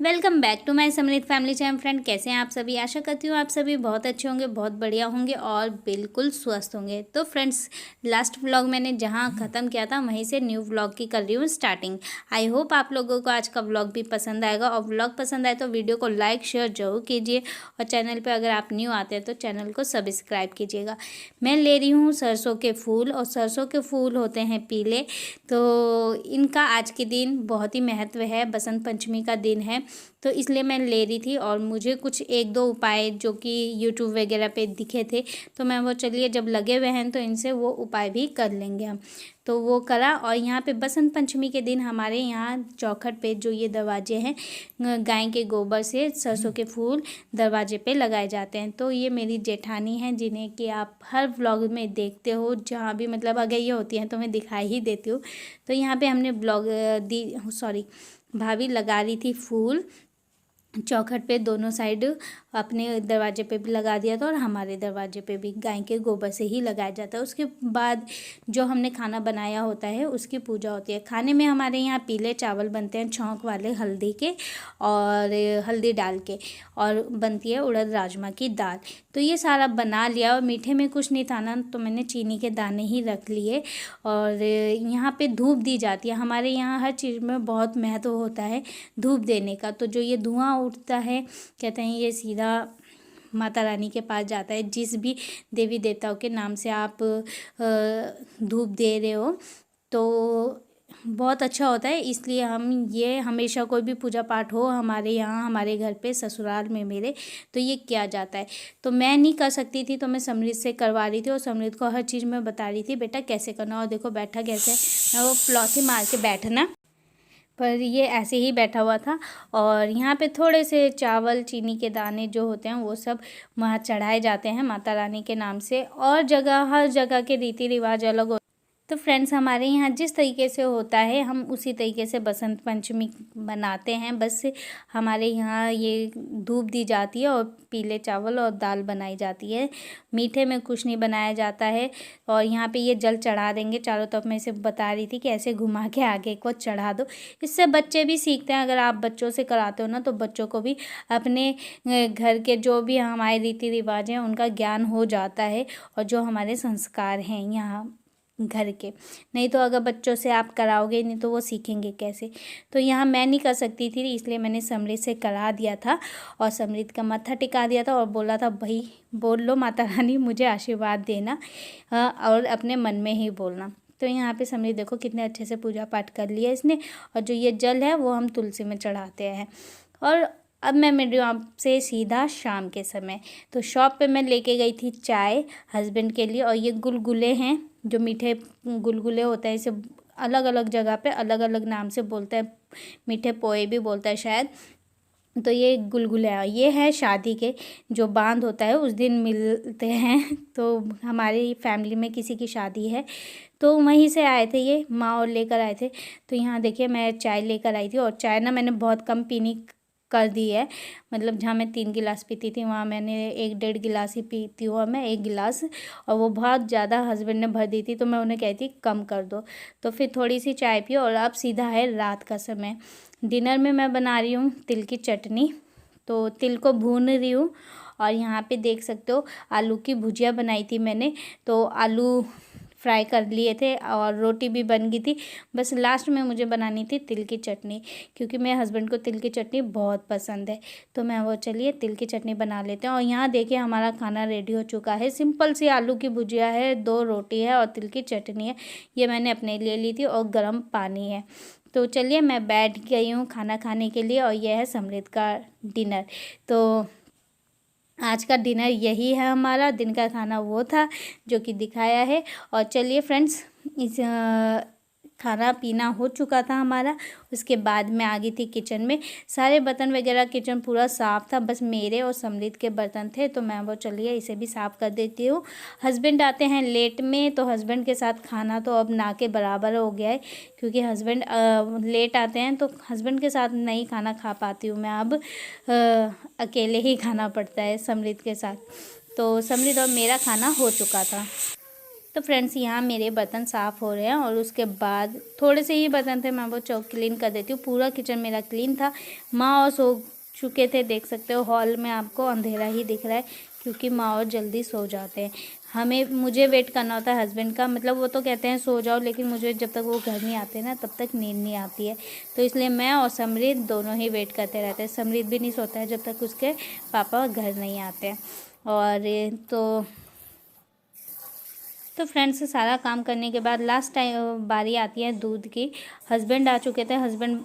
Welcome back to my समृद्ध family channel. Friend, कैसे हैं आप सभी। आशा करती हूँ आप सभी बहुत अच्छे होंगे, बहुत बढ़िया होंगे और बिल्कुल स्वस्थ होंगे। तो फ्रेंड्स, लास्ट व्लॉग मैंने जहाँ ख़त्म किया था वहीं से न्यू व्लॉग की कर रही हूँ स्टार्टिंग। आई होप आप लोगों को आज का व्लॉग भी पसंद आएगा, और व्लॉग पसंद आए तो वीडियो को लाइक शेयर जरूर कीजिए, और चैनल पर अगर आप न्यू आते हैं तो चैनल को सब्सक्राइब कीजिएगा। मैं ले रही हूँ सरसों के फूल, और सरसों के फूल होते हैं पीले, तो इनका आज के दिन बहुत ही महत्व है। बसंत पंचमी का दिन है तो इसलिए मैं ले रही थी, और मुझे कुछ एक दो उपाय जो कि यूट्यूब वगैरह पे दिखे थे, तो मैं वो चलिए जब लगे हुए हैं तो इनसे वो उपाय भी कर लेंगे हम। तो वो करा, और यहाँ पे बसंत पंचमी के दिन हमारे यहाँ चौखट पे जो ये दरवाजे हैं, गाय के गोबर से सरसों के फूल दरवाजे पे लगाए जाते हैं। तो ये मेरी जेठानी हैं, जिन्हें कि आप हर व्लॉग में देखते हो, जहाँ भी मतलब अगर ये होती हैं तो मैं दिखाई ही देती हूँ। तो यहाँ पे हमने भाभी लगा रही थी फूल चौखट पे, दोनों साइड अपने दरवाजे पे भी लगा दिया था, और हमारे दरवाजे पे भी गाय के गोबर से ही लगाया जाता है। उसके बाद जो हमने खाना बनाया होता है उसकी पूजा होती है। खाने में हमारे यहाँ पीले चावल बनते हैं, छौंक वाले, हल्दी के और हल्दी डाल के, और बनती है उड़द राजमा की दाल। तो ये सारा बना लिया, और मीठे में कुछ नहीं था ना, तो मैंने चीनी के दाने ही रख लिए। और यहाँ पे धूप दी जाती है। हमारे यहाँ हर चीज़ में बहुत महत्व होता है धूप देने का। तो जो ये धुआं उठता है, कहते हैं ये सीधा माता रानी के पास जाता है। जिस भी देवी देवताओं के नाम से आप धूप दे रहे हो तो बहुत अच्छा होता है। इसलिए हम ये हमेशा कोई भी पूजा पाठ हो हमारे यहाँ, हमारे घर पे, ससुराल में मेरे, तो ये किया जाता है। तो मैं नहीं कर सकती थी तो मैं समृद्ध से करवा रही थी, और समृद्ध को हर चीज़ में बता रही थी बेटा कैसे करना। और देखो बैठा कैसे, मैं वो प्लॉथी मार के बैठना, पर ये ऐसे ही बैठा हुआ था। और यहाँ पे थोड़े से चावल, चीनी के दाने जो होते हैं वो सब वहाँ चढ़ाए जाते हैं माता रानी के नाम से। और जगह, हर जगह के रीति रिवाज अलग होते हैं। तो फ्रेंड्स, हमारे यहाँ जिस तरीके से होता है हम उसी तरीके से बसंत पंचमी बनाते हैं। बस हमारे यहाँ ये धूप दी जाती है और पीले चावल और दाल बनाई जाती है। मीठे में कुछ नहीं बनाया जाता है। और यहाँ पे ये जल चढ़ा देंगे चारों तरफ। मैं इसे बता रही थी कि ऐसे घुमा के आगे को चढ़ा दो, इससे बच्चे भी सीखते हैं। अगर आप बच्चों से कराते हो ना तो बच्चों को भी अपने घर के जो भी हमारे रीति रिवाज हैं उनका ज्ञान हो जाता है, और जो हमारे संस्कार हैं यहाँ घर के। नहीं तो अगर बच्चों से आप कराओगे नहीं तो वो सीखेंगे कैसे। तो यहाँ मैं नहीं कर सकती थी, इसलिए मैंने समृद्ध से करा दिया था, और समृद्ध का मत्था टिका दिया था, और बोला था भाई बोल लो माता रानी मुझे आशीर्वाद देना, और अपने मन में ही बोलना। तो यहाँ पे समृद्ध देखो कितने अच्छे से पूजा पाठ कर लिया इसने। और जो ये जल है वो हम तुलसी में चढ़ाते हैं। और अब मैं मिल रही हूँ आपसे सीधा शाम के समय। तो शॉप पे मैं लेके गई थी चाय हस्बैंड के लिए, और ये गुलगुले हैं, जो मीठे गुलगुले होते हैं। इसे अलग अलग जगह पे अलग अलग नाम से बोलते हैं, मीठे पोए भी बोलता है शायद। तो ये गुलगुले हैं, ये है शादी के जो बांध होता है उस दिन मिलते हैं। तो हमारी फैमिली में किसी की शादी है तो वहीं से आए थे, ये माँ और लेकर आए थे। तो यहाँ देखिए मैं चाय लेकर आई थी, और चाय ना मैंने बहुत कम पीनी कर दी है। मतलब जहाँ मैं 3 गिलास पीती थी वहाँ मैंने 1 डेढ़ गिलास ही पीती हूँ मैं, 1 गिलास। और वो बहुत ज़्यादा हस्बैंड ने भर दी थी, तो मैं उन्हें कहती कम कर दो। तो फिर थोड़ी सी चाय पी, और अब सीधा है रात का समय। डिनर में मैं बना रही हूँ तिल की चटनी। तो तिल को भून रही हूँ, और यहाँ पे देख सकते हो आलू की भुजिया बनाई थी मैंने। तो आलू फ्राई कर लिए थे, और रोटी भी बन गई थी। बस लास्ट में मुझे बनानी थी तिल की चटनी, क्योंकि मेरे हस्बैंड को तिल की चटनी बहुत पसंद है। तो मैं वो चलिए तिल की चटनी बना लेते हैं। और यहाँ देखिए हमारा खाना रेडी हो चुका है। सिंपल सी आलू की भुजिया है, 2 रोटी है और तिल की चटनी है। ये मैंने अपने लिए ली थी, और गर्म पानी है। तो चलिए मैं बैठ गई हूँ खाना खाने के लिए, और यह है समृद्ध का डिनर। तो आज का डिनर यही है, हमारा दिन का खाना वो था जो कि दिखाया है। और चलिए फ्रेंड्स, इस खाना पीना हो चुका था हमारा। उसके बाद मैं आ गई थी किचन में। सारे बर्तन वगैरह किचन पूरा साफ़ था, बस मेरे और समृद्ध के बर्तन थे। तो मैं वो चलिए इसे भी साफ़ कर देती हूँ। हस्बैंड आते हैं लेट में, तो हस्बैंड के साथ खाना तो अब ना के बराबर हो गया है, क्योंकि हस्बैंड लेट आते हैं तो हस्बैंड के साथ नहीं खाना खा पाती हूँ मैं। अब अकेले ही खाना पड़ता है समृद्ध के साथ। तो समृद्ध और मेरा खाना हो चुका था। तो फ्रेंड्स यहाँ मेरे बर्तन साफ़ हो रहे हैं और उसके बाद थोड़े से ही बर्तन थे, मैं वो चौक क्लीन कर देती हूँ। पूरा किचन मेरा क्लीन था। माँ और सो चुके थे, देख सकते हो हॉल में आपको अंधेरा ही दिख रहा है क्योंकि माँ और जल्दी सो जाते हैं। मुझे वेट करना होता है हस्बैंड का, मतलब वो तो कहते हैं सो जाओ, लेकिन मुझे जब तक वो घर नहीं आते ना तब तक नींद नहीं आती है। तो इसलिए मैं और समृद्ध दोनों ही वेट करते रहते हैं। समृद्ध भी नहीं सोता है जब तक उसके पापा घर नहीं आते हैं। और तो फ्रेंड्स सारा काम करने के बाद लास्ट टाइम बारी आती है दूध की। हस्बैंड आ चुके थे, हस्बैंड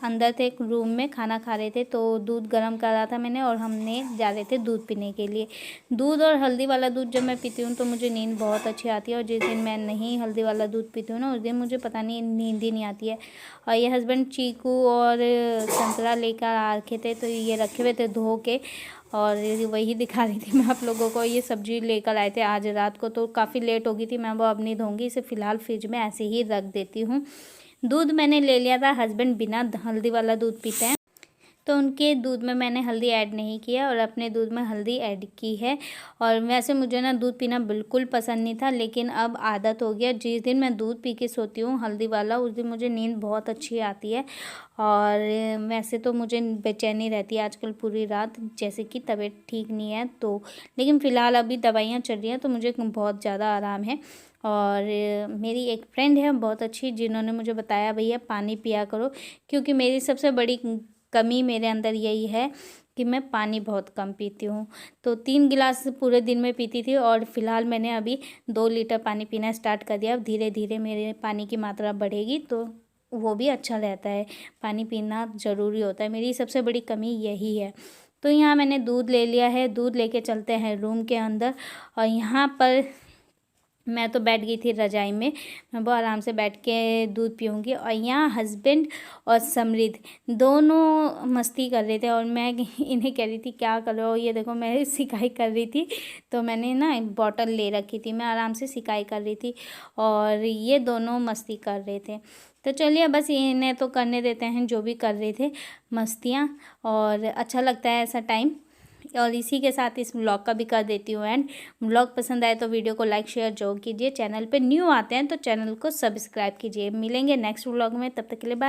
अंदर थे एक रूम में खाना खा रहे थे, तो दूध गर्म करा था मैंने और हमने जा रहे थे दूध पीने के लिए। दूध और हल्दी वाला दूध जब मैं पीती हूँ तो मुझे नींद बहुत अच्छी आती है, और जिस दिन मैं नहीं हल्दी वाला दूध पीती हूँ ना उस दिन मुझे पता नहीं नींद ही नहीं आती है। और ये हस्बैंड चीकू और संतरा लेकर आ रखे थे, तो ये रखे हुए थे धो के, और वही दिखा रही थी मैं आप लोगों को। ये सब्ज़ी लेकर आए थे आज रात को, तो काफ़ी लेट हो गई थी, मैं वो अब नहीं धोऊंगी, इसे फ़िलहाल फ्रिज में ऐसे ही रख देती हूँ। दूध मैंने ले लिया था, हस्बैंड बिना हल्दी वाला दूध पीते हैं, तो उनके दूध में मैंने हल्दी ऐड नहीं किया और अपने दूध में हल्दी ऐड की है। और वैसे मुझे ना दूध पीना बिल्कुल पसंद नहीं था, लेकिन अब आदत हो गया। जिस दिन मैं दूध पी के सोती हूँ हल्दी वाला, उस दिन मुझे नींद बहुत अच्छी आती है। और वैसे तो मुझे बेचैनी रहती है आजकल पूरी रात, जैसे कि तबीयत ठीक नहीं है तो, लेकिन फ़िलहाल अभी दवाइयाँ चल रही हैं तो मुझे बहुत ज़्यादा आराम है। और मेरी एक फ्रेंड है बहुत अच्छी, जिन्होंने मुझे बताया भैया पानी पिया करो, क्योंकि मेरी सबसे बड़ी कमी मेरे अंदर यही है कि मैं पानी बहुत कम पीती हूँ। तो 3 गिलास पूरे दिन में पीती थी, और फ़िलहाल मैंने अभी 2 लीटर पानी पीना स्टार्ट कर दिया। अब धीरे धीरे मेरे पानी की मात्रा बढ़ेगी तो वो भी अच्छा रहता है, पानी पीना ज़रूरी होता है। मेरी सबसे बड़ी कमी यही है। तो यहाँ मैंने दूध ले लिया है, दूध लेके चलते हैं रूम के अंदर। और यहाँ पर मैं तो बैठ गई थी रज़ाई में, मैं बहुत आराम से बैठ के दूध पीऊँगी। और यहाँ हस्बैंड और समृद्ध दोनों मस्ती कर रहे थे, और मैं इन्हें कह रही थी क्या कर रहे हो, ये देखो मैं सिकाई कर रही थी, तो मैंने ना एक बॉटल ले रखी थी, मैं आराम से सिकाई कर रही थी और ये दोनों मस्ती कर रहे थे। तो चलिए बस इन्हें तो करने देते हैं जो भी कर रहे थे मस्तियाँ, और अच्छा लगता है ऐसा टाइम। और इसी के साथ इस व्लॉग का भी कर देती हूँ एंड। व्लॉग पसंद आए तो वीडियो को लाइक शेयर जरूर कीजिए। चैनल पे न्यू आते हैं तो चैनल को सब्सक्राइब कीजिए। मिलेंगे नेक्स्ट व्लॉग में, तब तक के लिए बाय।